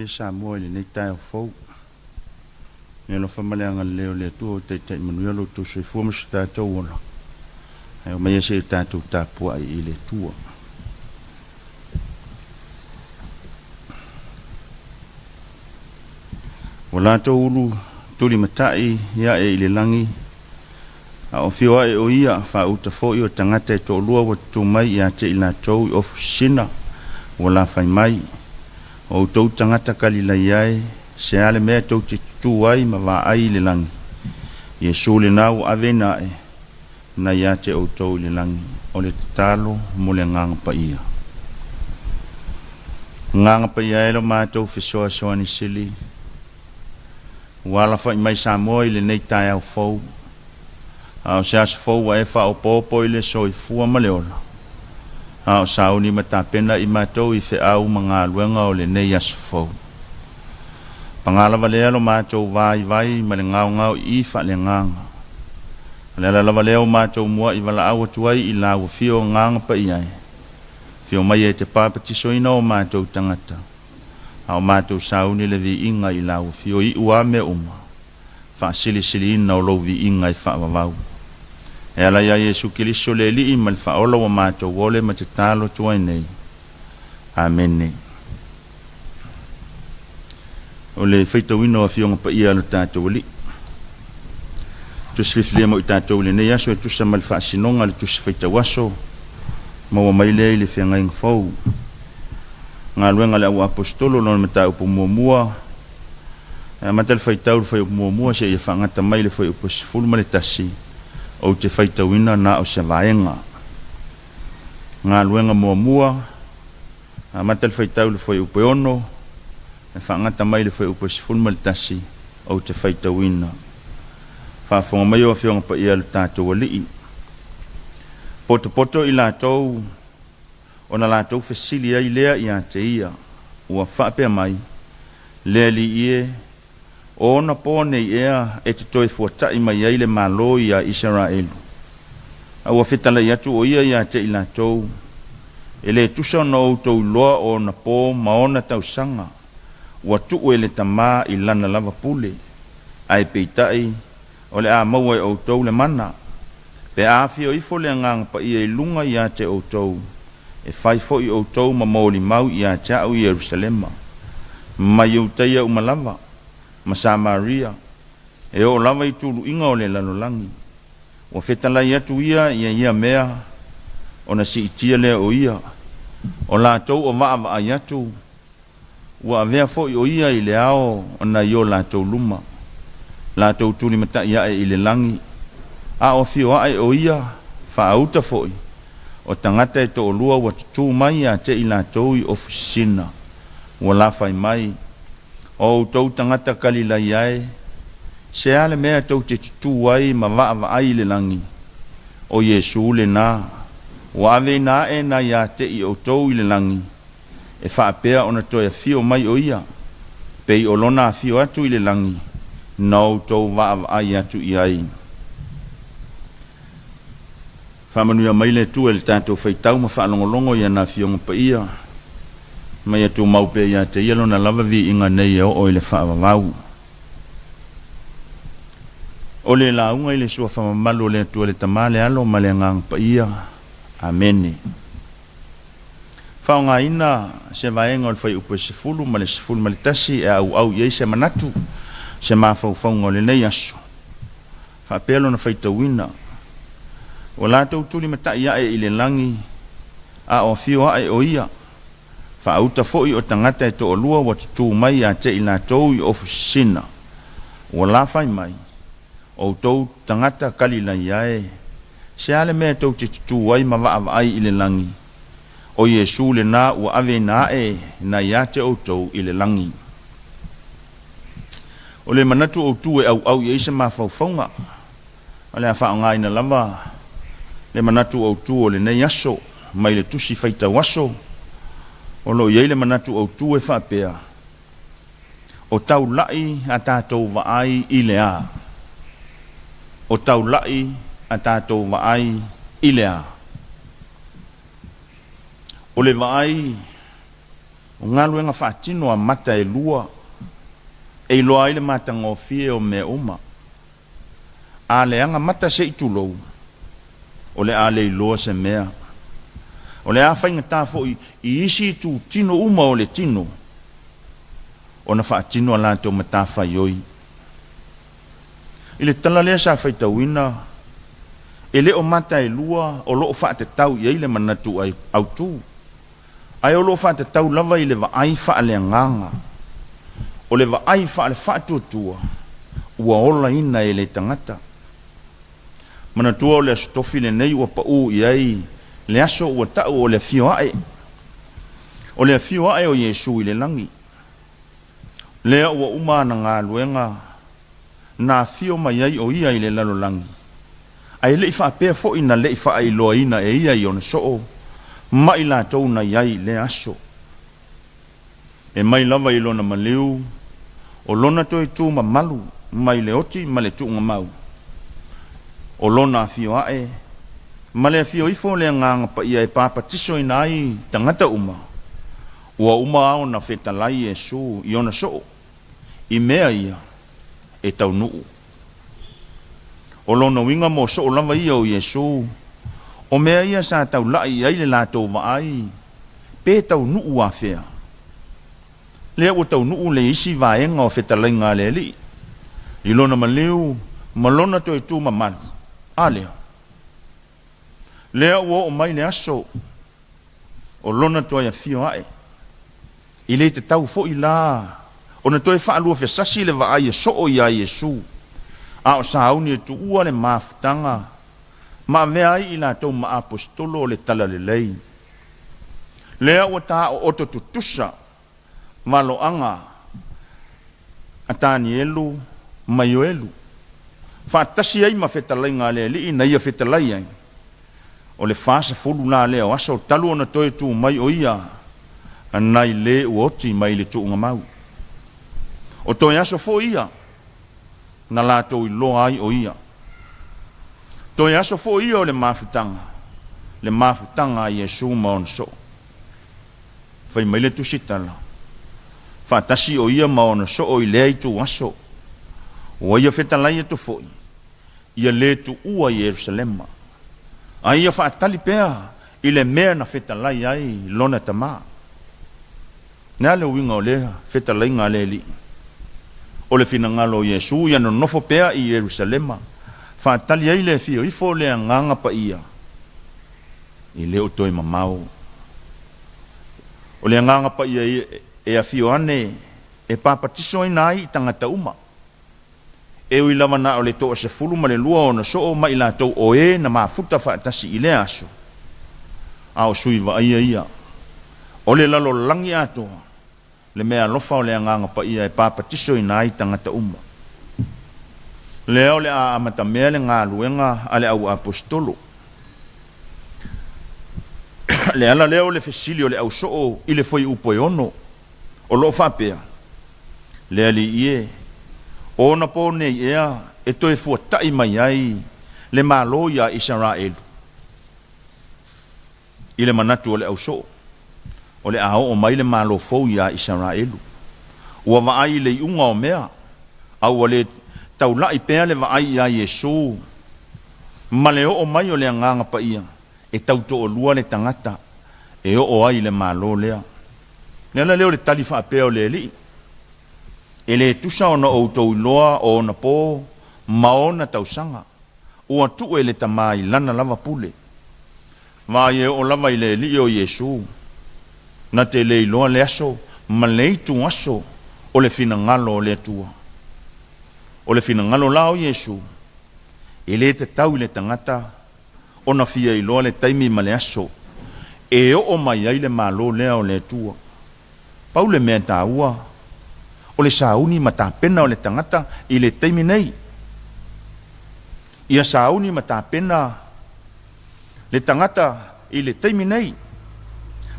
sa mo le nei tai fo ne lo famaleanga leo le tu te te manuia lo tu se fu mo sta to wona ai o mai se ta tu ta pu ai ile tua wala to ulu tuli matai ya e ile langi a o fio ai o ia fa uta fo i o tangata e to lua wa tu mai ia te ila tou i ofisina wala fai mai o tou tangata kalila iai se ale mea tou te tu ai ma wa ai le langi Yesu le nau ave na e na ia te o tou le langi o le talo mo le ngang pa ia ngang pa ia e lo mātou fisoa soa ni sili wala fai mai sa moi le nei tai au fou au se as fou wa e fa o popo i le soi fua ma le ola au sau ni mata pena i mātou i fe au mga luenga o le nei as fou pangala vale lo mātou vai ma le ngau i fa le nganga le la vale o mātou mua i vala au tuai i la o fio nganga pa iai fio mai e te papati soina o mātou tangata au mātou sau ni le vi inga i la o fio i ua me uma fa sili ina o lo vi inga i fa vavau e ala ia Yesu Kilisto le li i mal fa ola o mātou wole ma te talo tuai nei amen o le feita wino a fionga pa ia lo tātou li tus fiflia mo i tātou le nei aso e tusa mal fa sinonga le tus feita waso ma wa mai le le fianga ing fau ngā luenga le au apostolo lona mata upu muamua mata le feitau le fai upu muamua se ia whangata mai le fai upu sifulu ma le tasi o te feita wina na o se vaenga ngā luenga muamua mata le feitau le fai upu ono e whangata mai le fai upu sifulu ma le tasi o te feita wina whafonga mai o fionga pa ia le tātou alii poto i lātou o na lātou fesili ai lea i a te ia ua whapea mai lea li ie o na pōne i ea e te toi fuatai mai ai le malo i a Israelu a ua whetala i atu o ia i a te i lātou e le tusa na outou loa o na pō maona tausanga ua tuu e le tamā i lana lava pule ai peitai o le a maua e outou le mana pe a fio ifo le ngang pa ia i lunga i a te outou e fai fo i outou ma moli mau i a te au i Jerusalema ma iuteia umalava ma Samaria e o lava i tulu inga o le lalolangi o fetala i atu ia mea o na si itia lea o ia o lātou o vaa i atu ua avea fo i o ia i le ao o na i o lātou luma lātou tuli mata ia e i le langi a o fio ai o ia fa auta foi o tangata e to lua wa tu mai a te ila to i ofisina wala fai mai o to tangata kalila iae se ale mea to te tu ai ma va ai le langi o Yesu le na wa ave na e na ia te i o to i le langi e fa pea ona to e fio mai o ia pe o lona fio atu i le langi no to va ai atu i ai whamanuia mai le tu e le tātou whaitau ma whaalongolongo ia nā fionga pa ia mai atu maupe ia te ielo na lava vi inga nei o i le whaavavau o le launga i le sua whamamalu le tu e le tamale alo ma le ngang pa ia amene whaonga ina se vaenga o le whai upe sifulu ma le tasi e au iei se manatu se mawhauwhaunga o le nei aso whapelo na whaitauina o lātou tuli matai ia e i le langi a o fio ai o ia fa auta foi o tangata e to lua wa tu mai a te i lātou i ofisina o la fai mai o tou tangata kalila iae se ale mea tou te tu ai ma va ai i le langi o Yesu le na ua ave na e na ia te o tou i le langi o le manatu o tu e au i eise ma faufaunga o le a whaonga ina lava le manatu au tu o le nei aso mai le tusi faita waso o lo iei le manatu au tu e whapea o tau lai a tātou vaai i le a o tau lai a tātou vaai i le a o le vaai O ngā luenga whaatino a mata e lua, e loa ile mata ngofie o me uma. A le anga mata se itulou, o le a le iloa se mea. O le a whainga tāfo i isi tu tino uma o le tino, o na whaatino a lātou mata whaioi. I le tala lea sa whaitawina, e le o mata e lua, o loo whaate tau i eile manatu au tū. Ai o loo whaate tau lava i le wa ai wha le nganga. O le wa ai wha le whaatuatua, ua ola ina e le tangata. Manatua o le astofi le nei ua pau i ai, le aso ua tau o le fioae. O le fioae o Yesu i le langi. Lea ua umana ngā luenga, na fio mai ai o ia i le lalo langi. Ai le ifa pea fo ina le ifa ai loa ina e ia i ona soo, mai la tau na iai le aso. E mai lava i lona maliu, o lona toi tu ma malu, mai le oti ma le tu mau. O lona fio ae, ma le fio ifo le nganga pa ia e papa tiso ina ai tangata uma. Ua uma au na fetalai Yesu i ona soo, i mea ia e tau nuu. O lona winga mo soo lava ia o Yesu, o mea ia sa tau lai ai le lātou maai, pe tau nuu a fea. Lea ua tau nuu le isi vaenga o fetalai ngā le li. I lona maliu, ma lona toi tu ma malu. A lea. Lea ua o mai le aso, o lona toi a fio ae. I le te tau fo i la, o na toi whaalua fe sasi le vaai e soo i a Yesu. A o sauni e tu ua le mafutanga, ma mea ai i la tau ma apostolo le tala le lei. Lea ua ta o oto tutusa, malo anga, atani elu, mayo elu. Whaatasi ai ma whetalai ngā lea li, na ia whetalai ai. O le whaasa fulu la lea o aso, talu ona toi tu mai o ia, anai le uoti mai le tu unga mau. O toi aso fo ia, na lātou i loa ai o ia. Toi aso fo ia o le mafutanga a Yesu maon so. Whai mai le tusitala. Whaatasi o ia maon so o i lea i tu aso. O ia whetalai e tu foi. Ia le tu ua Yerusalema. A ia whaatali pea i le mea na whetalai ai lona tama. Nea le winga o lea whetalai ngā le li. O le fina ngalo Yesu ia no nofo pea i Yerusalema. Whaatali ai le fio ifo le nganga pa ia. I le o toi mamau. O le nganga pa ia e a fio ane e papatiso ina ai tangata uma. E ui lava na o le toa se fulu ma le lua o na soo ma ila tau o e na mafuta whaatasi i le aso. A o sui wa ia. O le lalo langi atoa. Le mea lofa o le nganga pa ia e papatiso ina ai tangata uma. Leo le a amata mea le ngā luenga ale au apostolo. Le ala leo le fesili o le au soo i le foi upoe ono. O lo whapea. Le ali ie. O na po nei ea e toi fuatai mai ai le malo ia Israelu. I le manatu o le au soo. O le ao o mai le malo fou ia Israelu. Ua maai le iunga o mea. Au o le tau lai pea le vaai ia Yesu. Ma le o mai o le anganga pa ia. E tau to o lua le tangata. E o ai le malo lea. Nela leo le talifa pea o le li. E le tusa o na outou loa o na po maona tausanga. Ua tu e le tamai lana lava pule. Ma e o lava i le li o Yesu. Na te le iloa le aso. Ma le itu aso o le fina ngalo o le atua. O le fina ngalo lao Yesu. E le te tau le tangata. O na fia iloa le taimi ma le aso. E o mai ai le malo lea o le atua. Pau le mea ta ua. O le sauni ma ta pena o le tangata i le taimi nei. Ia sauni ma ta pena le tangata i le taimi nei.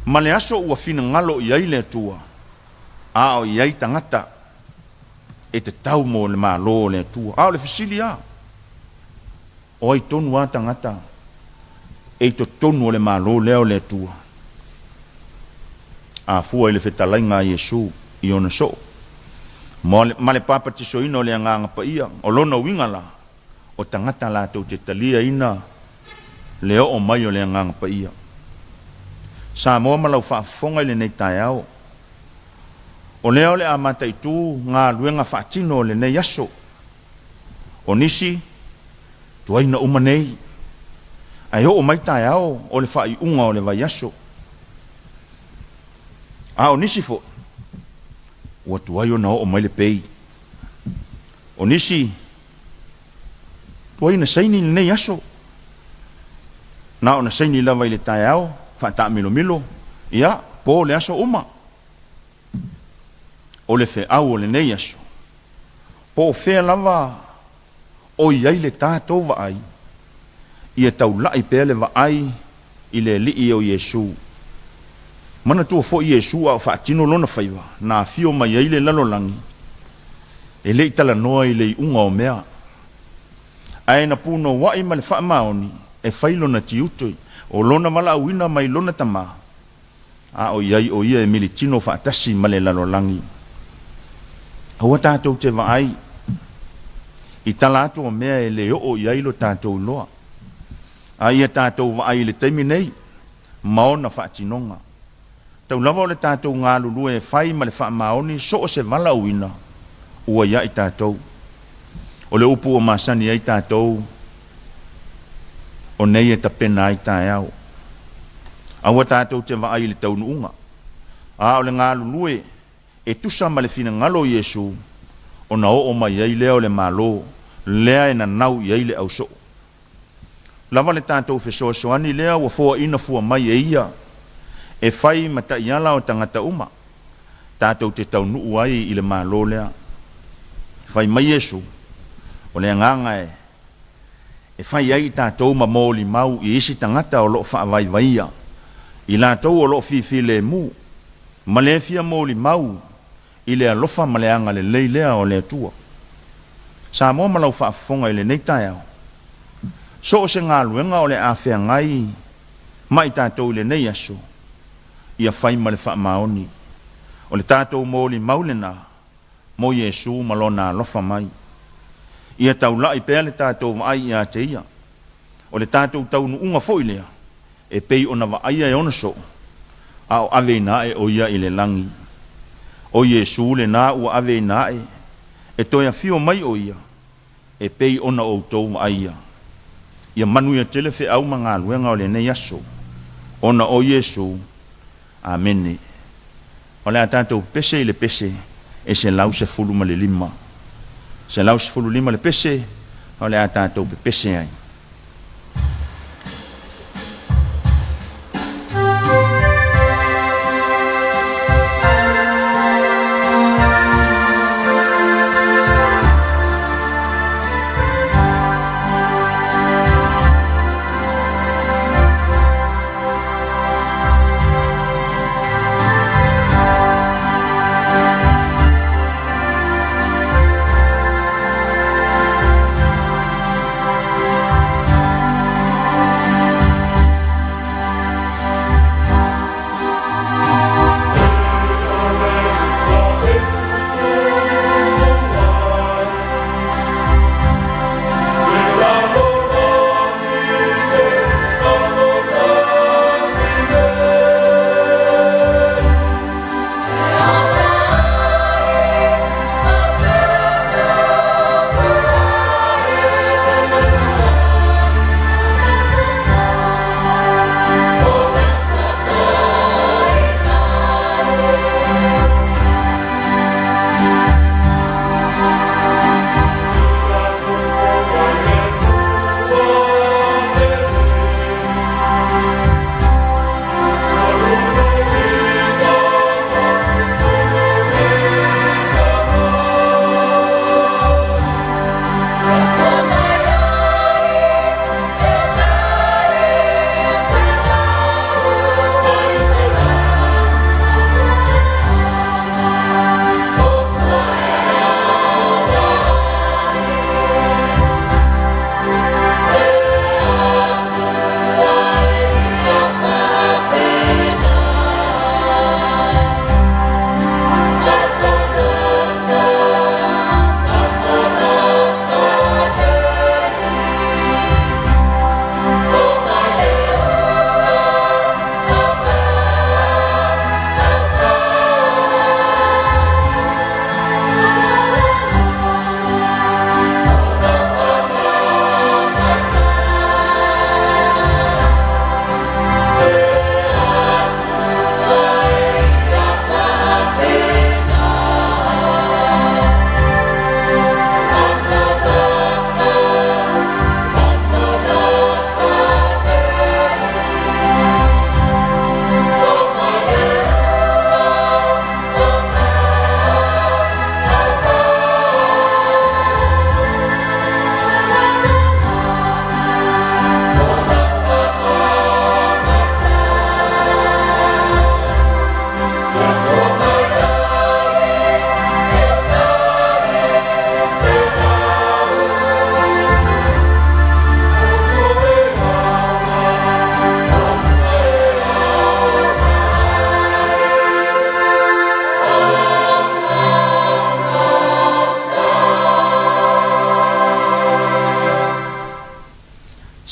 Ma le aso ua fina ngalo i ai le atua. A o i ai tangata. E te tau mo le malo le atua. A o le fisili a. O ai tonu a tangata. E to tonu o le malo leo le atua. a fua ile fetalainga Yesu i ona so ma le papa te soina o le agaga paia o lona uigala o tagata latou te talia ina le o'o mai o le agaga paia sa moa ma lau fa'afofoga i lenei taeao o lea o le a mataitū galuega fa'atino o lenei aso o nisi tuaina uma nei ai o'o mai taeao o le fa'ai'uga o le vaiaso a o nisi fo'i ua tuai ona o'o mai le pei o nisi tuai na saini lenei aso na ona saini lava i le taeao fa'ata'amilomilo ia po le aso uma o le fe'au o lenei aso po o fea lava o iai le tātou va'ai ia taula'i pea le va'ai i le li'i o Iesu mana tua fo'i Iesu a fa'atino lona faiva na fio mai ai le lalolagi e le'i talanoa i le i'uga o mea ae na puno wa'i ma le fa'amaoni e fai lona tiutoi o lona mala'auina mai lona tamā a o iai o ia e militino fa'atasi ma le lalolagi aua tātou te va'ai i tala atu o mea e le o'o iai lo tātou loa a ia tātou va'ai le taimi nei ma ona fa'atinoga tau lava o le tātou galulue e fai ma le fa'amaoni so o se valauina ua ia'i tātou o le upu o masani ai tātou o nei e tapena ai taeao aua tātou te va'ai le taunu'uga a o le galulue e tusa ma le finagalo o Iesu ona o'o mai ai lea o le mālō lea e nanau i ai le ʻauso'o lava le tātou fesoasoani lea ua foaʻina fua mai e ia e fai ma taʻiala o tagata uma tātou te taunu'u ai i le mālō lea fai mai Iesu o le agaga e fai ai tātou ma molimau i isi tagata o lo'o fa'avaivaia i latou o lo'o fifilemu ma le fia molimau i le alofa ma le aga lelei lea o le atua sa moa ma lau fa'afofoga i lenei taeao so o se galuega o le a feagai ma i tātou i lenei aso ia fai ma le fa'amaoni o le tātou molimau lenā mo Iesu ma lona alofa mai ia taula'i pea le tātou va'ai iā te ia o le tātou taunu'uga fo'i lea e pei ona va'aia e ona so a o aveinae o ia i le lagi o Iesu lenā ua aveinae e toe afio mai o ia e pei ona outou va'aia ia manu ia tele fe'au ma galuega o lenei aso ona o Iesu amene o le a tātou pese i le pese e se lau se fulu ma le lima se lau se fulu lima le pese o le a tātou pese ai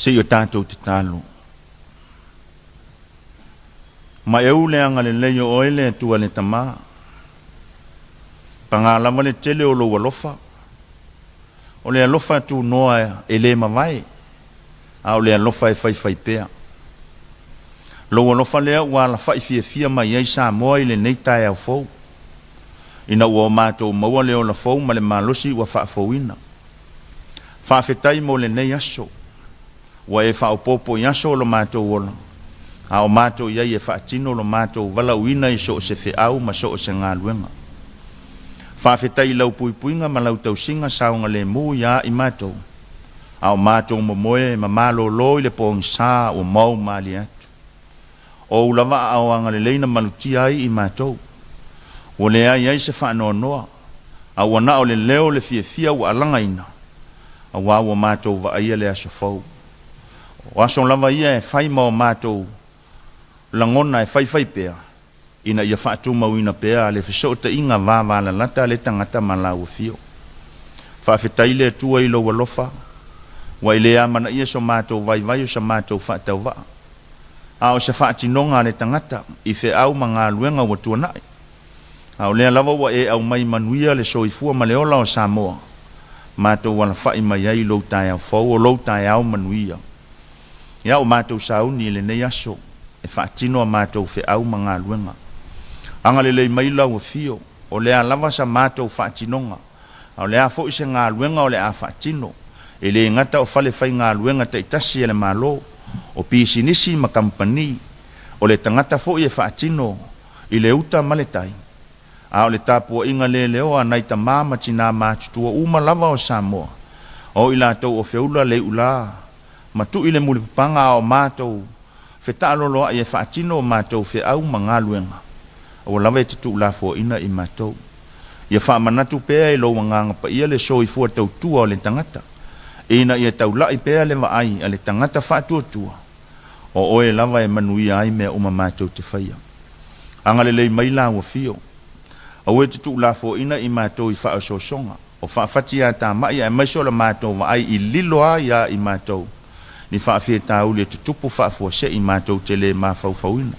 se o tātou te talo. Ma e ule anga le leio oile tua le tama. Pangalama le tele o lo walofa. O le alofa tu noa e le mawai. A o le alofa e fai pea. Lo walofa lea ua la fai fia mai ai sa moa i le neitai au fau. Ina ua o mātou maua leo la fau ma le malosi ua faa fauina. Faa fetai mo le nei aso. Ua e faa upopo i aso lo mātou ola. A o mātou iai e faa tino lo mātou vala uina i so se fe au ma so se ngā luenga. Faa fetai lau puipuinga ma lau tausinga saunga le mu ia i mātou. A o mātou momoe ma malo lo i le pōng sā o mau mali atu. O ulawa au anga le leina maluti ai i mātou. O le ai ai se faa noa noa. A wana o le leo le fia ua alanga ina. A wawa mātou wa aia le aso fau. O aso lava ia e fai mao mātou langona e fai pea. Ina ia whaatu mauina pea le fisota inga vāwa la lata le tangata malau fio. Whawhetai le tua ilo walofa. Wa ile amana ia so mātou vai o sa mātou whaatau waa. A o sa whaatinonga le tangata i fe au mga luenga wa tuanai. A o lea lava wa e au mai manuia le soifua ma leola o Samoa. Mātou wala whai mai ai lo tai au fau o lo tai au manuia. Ia o mātou sauni le nei aso. E whaatino a mātou fe au mga luenga. Anga le lei mai lau fio. O lea lava sa mātou whaatinonga. O lea fo ise ngā luenga o lea whaatino. E le ngata o fale whai ngā luenga te itasi e le malo. O pisi nisi ma kampani. O le tangata fo i e whaatino. I le uta maletai. A o le tāpua inga le leo a naita māma tina mātutua uma lava o Samoa. O i lātou o feula le ula. Ma tu i le mulipanga o mātou. Fe tālolo a i e whaatino o mātou fe au ma ngā luenga. O lawa e tutu la fo ina i mātou. Ia wha manatu pēa i lo wanganga pa ia le soi fua tau tua o le tangata. Ina ia tau lai pēa le waai a le tangata whaatua tua. O oe lawa e manuia ai mea uma mātou te whaia. Anga le lei mai la wa fio. O e tutu la fo ina i mātou i wha so songa. O wha whati a tā mai a maiso la mātou waai i lilo a ia i mātou. Ni wha fie tāu le tutupu wha fua se i mātou te le mā fauina.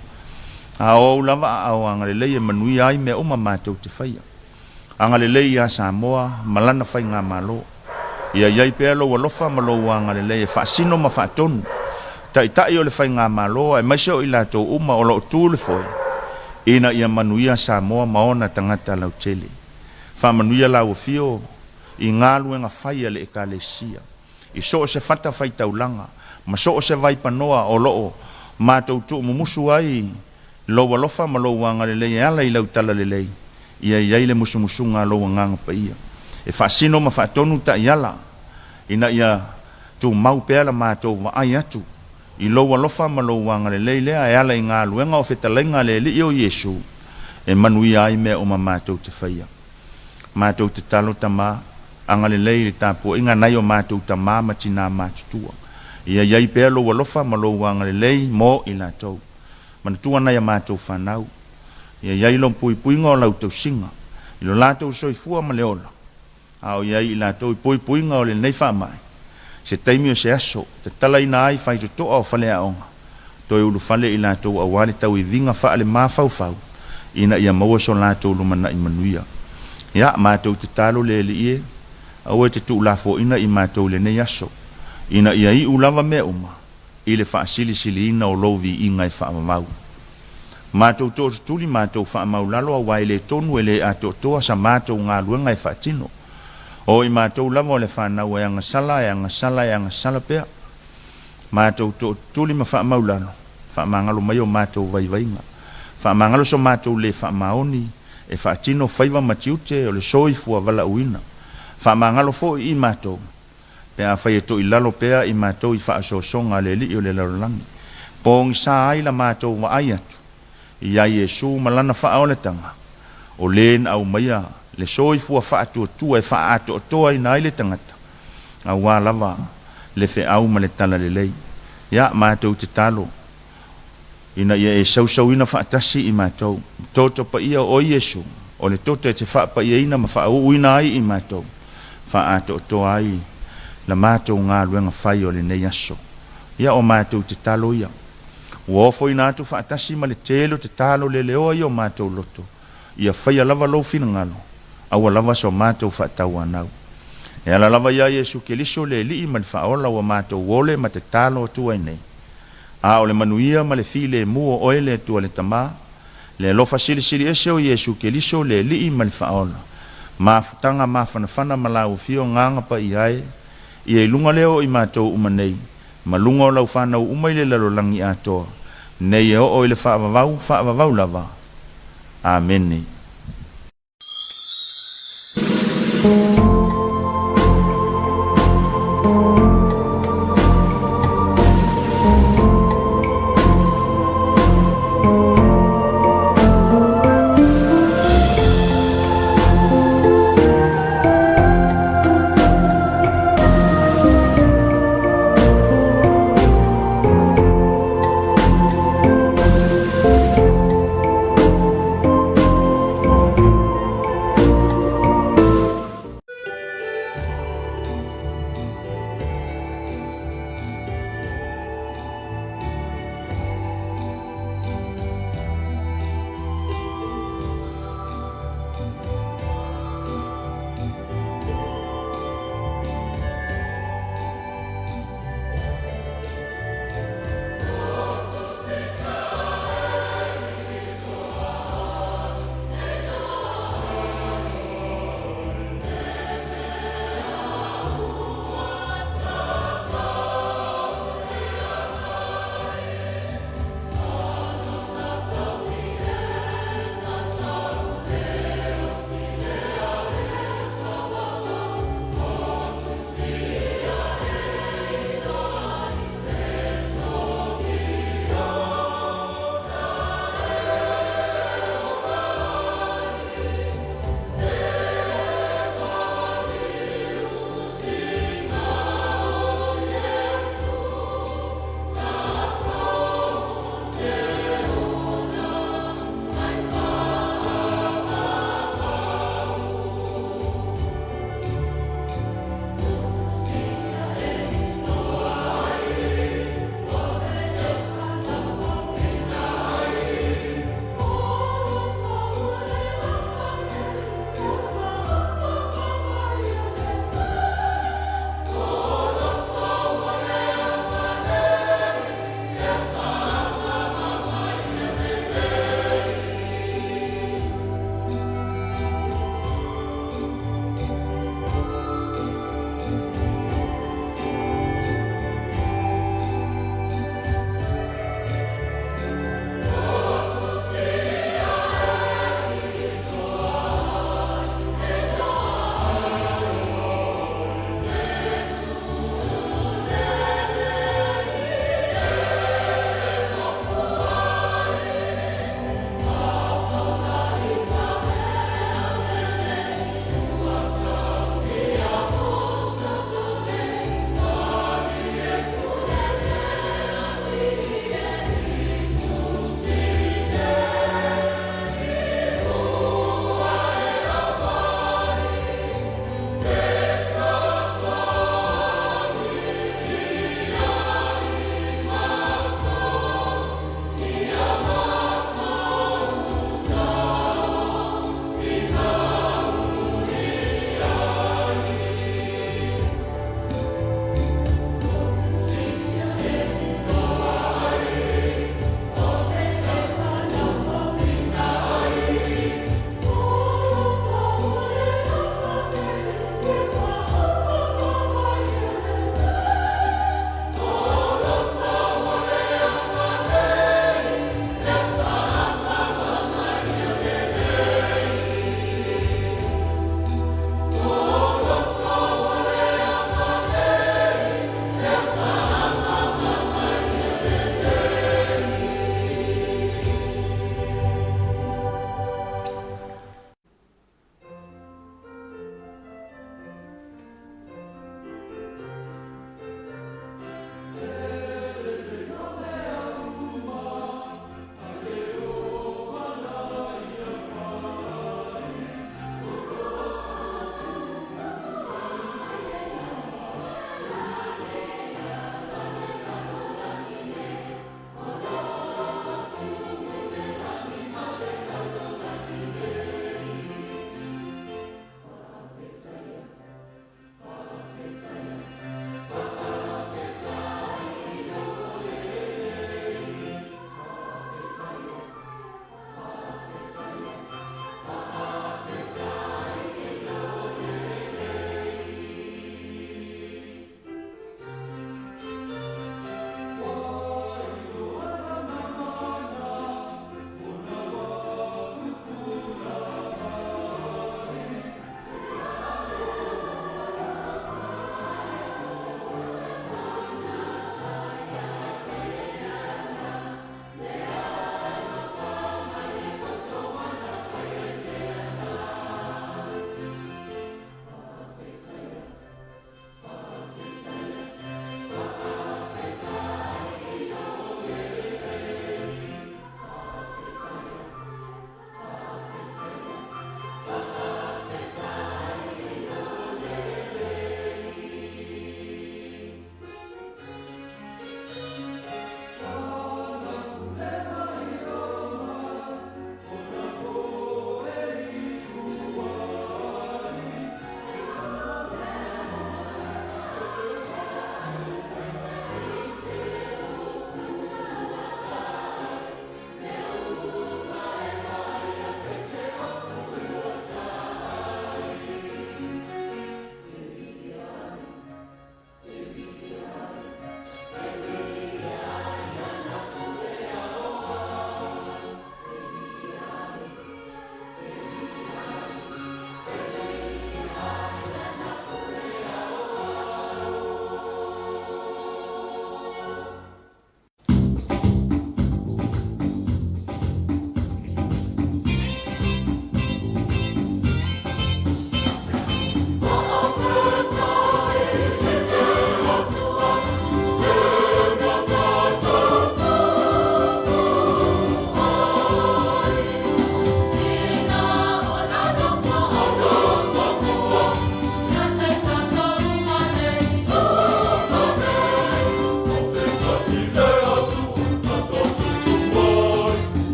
A o lava au anga le lei e manui ai mea uma mātou te whaia. Anga le lei a Samoa malana whai ngā malo. Ia iai pēa lo walofa malo anga le lei e whaasino ma whaatonu. Tai o le whai ngā malo e maiseo i lātou uma o lo tū le foi. Ina ia manui a Samoa maona tangata lau tele. Wha manuia lau fio i ngā luenga whai le ekalesia. I so se whata whai taulanga. Ma so se vai panoa o loo mātou tu mumusu ai. Lo walofa ma lo wanga le lei ala i lau tala le lei. Ia iai le musumusunga lo wanganga pa ia. E whaasino ma whaatonu ta iala. Ina ia tu mau pēa la mātou wa ai atu. I lo walofa ma lo wanga le lei lea e ala i ngā luenga o whetalenga le li o Yesu. E manui ai mea o ma mātou te whaia. Mātou te talo tama. Anga le lei le tāpua inga nai o mātou tama ma tina mātutua. Ia iai pēa lo walofa ma lo wanga le lei mo i la tau. Mana tua nai a mātou whanau. Ia iai lo puipuinga o lau tau singa. I lo lātou soifua ma leola. Ao iai i lātou i puipuinga o le nei whamai. Se taimi o se aso, te tala ina ai whai to toa o whale a onga. Toi ulu whale i lātou a wale tau i vinga whaale mā whau. Ina ia maua so lātou lumana i manuia. Ia mātou te talo le li ie. Au e te tu lafo ina i mātou le nei aso. Ina ia i ulawa mea uma. I le whaasili ina o lovi i ngai whaamamau. Mātou tō tuli mātou whaamau lalo a wai le tonu e le ato toa sa mātou ngā luenga e whaatino. O i mātou lama o le whanau e anga sala pea. Mātou tō tuli ma whaamau lalo. Whaamangalo mai o mātou vaivainga. Whaamangalo so mātou le whaamaoni e whaatino whaiva matiute o le soifua vala uina. Whaamangalo fo i mātou. Pea whai e to i lalo pea i mātou i whaasosonga le li o le larolangi. Pōng sa ai la mātou wa ai atu. Ia Yesu malana whaoletanga. O len au maia le soifua whaatua e whaato toa i nai le tangata. A wā lava le whe au ma le tala le lei. Ia mātou te talo. Ina ia e sausau ina whaatasi i mātou. Toto pa ia o Yesu. O le toto e te wha pa ia ina ma wha au ina ai i mātou. Whaato toa ai. La mātou ngā luenga whai o le nei aso. ia o mātou te talo ia. Ua ofo ina atu whaatasi ma le telo te talo le leo ia o mātou loto. Ia whaia lava lau fina ngalo. Aua lava so mātou whaatau anau. E ala lava ia Yesu Keliso le li ma le whaola ua mātou wole ma te talo atua nei. A o le manuia ma le fi le mua oe le atua le tamā. Le lofa sili sili ese o Yesu Keliso le li ma le whaola. Ma futanga ma whanawhana ma lau fio nganga pa i ai. Ia ilunga leo i mātou umanei. Ma lunga o lau whanau umai le lalo langi atoa. Nei e o le whaavavau lava. Amen.